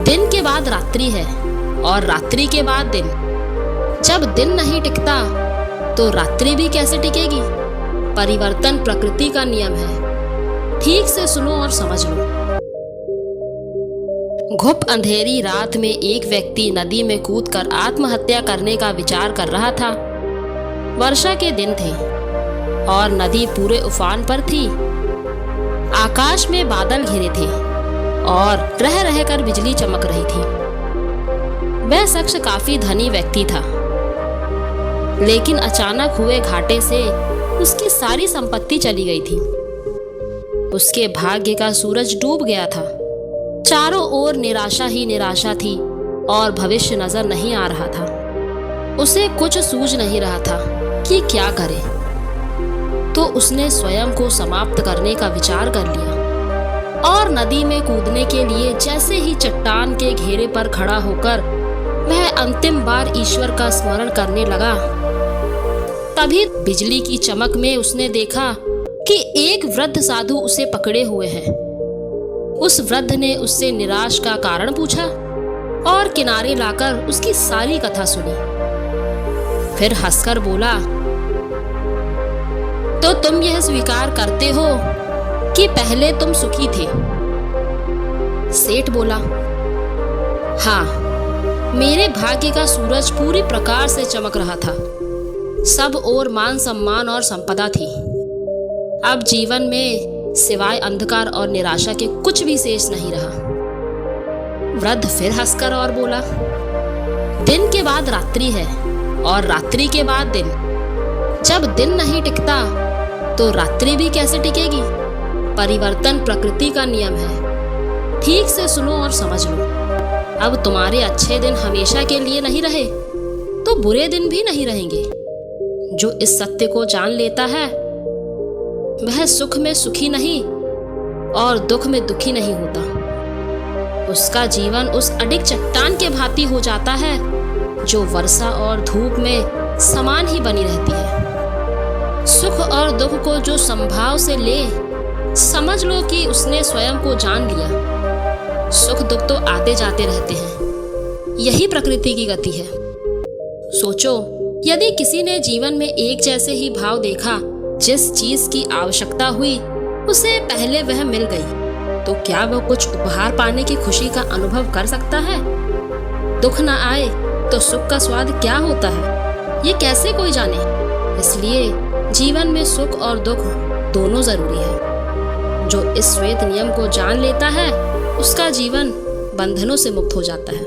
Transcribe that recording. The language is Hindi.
दिन के बाद रात्रि है और रात्रि के बाद दिन। जब दिन नहीं टिकता तो रात्रि भी कैसे टिकेगी? परिवर्तन प्रकृति का नियम है। ठीक से सुनो और समझ लो। घुप अंधेरी रात में एक व्यक्ति नदी में कूदकर आत्महत्या करने का विचार कर रहा था। वर्षा के दिन थे और नदी पूरे उफान पर थी। आकाश में बादल घिरे थे और रह रहकर बिजली चमक रही थी। वह शख्स काफी धनी व्यक्ति था, लेकिन अचानक हुए घाटे से उसकी सारी संपत्ति चली गई थी। उसके भाग्य का सूरज डूब गया था। चारों ओर निराशा ही निराशा थी और भविष्य नजर नहीं आ रहा था। उसे कुछ सूझ नहीं रहा था कि क्या करे। तो उसने स्वयं को समाप्त करने का विचार कर लिया और नदी में कूदने के लिए जैसे ही चट्टान के घेरे पर खड़ा होकर वह अंतिम बार ईश्वर का स्मरण करने लगा, तभी बिजली की चमक में उसने देखा कि एक वृद्ध साधु उसे पकड़े हुए हैं। उस वृद्ध ने उससे निराश का कारण पूछा और किनारे लाकर उसकी सारी कथा सुनी। फिर हंसकर बोला, तो तुम यह स्वीकार करते हो कि पहले तुम सुखी थे? सेठ बोला, हाँ, मेरे भाग्य का सूरज पूरी प्रकार से चमक रहा था। सब ओर मान सम्मान और संपदा थी। अब जीवन में सिवाय अंधकार और निराशा के कुछ भी शेष नहीं रहा। वृद्ध फिर हंसकर और बोला, दिन के बाद रात्रि है और रात्रि के बाद दिन। जब दिन नहीं टिकता तो रात्रि भी कैसे टिकेगी? परिवर्तन प्रकृति का नियम है। ठीक से सुनो और समझ लो। अब तुम्हारे अच्छे दिन हमेशा के लिए नहीं रहे तो बुरे दिन भी नहीं रहेंगे। जो इस सत्य को जान लेता है वह सुख में सुखी नहीं और दुख में दुखी नहीं होता। उसका जीवन उस अडिग चट्टान के भांति हो जाता है जो वर्षा और धूप में समान ही बनी रहती है। सुख और दुख को जो संभाव से ले, समझ लो कि उसने स्वयं को जान लिया। सुख दुख तो आते जाते रहते हैं, यही प्रकृति की गति है। सोचो, यदि किसी ने जीवन में एक जैसे ही भाव देखा, जिस चीज की आवश्यकता हुई उसे पहले वह मिल गई, तो क्या वह कुछ उपहार पाने की खुशी का अनुभव कर सकता है? दुख न आए तो सुख का स्वाद क्या होता है, ये कैसे कोई जाने? इसलिए जीवन में सुख और दुख दोनों जरूरी है। जो इस श्वेत नियम को जान लेता है उसका जीवन बंधनों से मुक्त हो जाता है।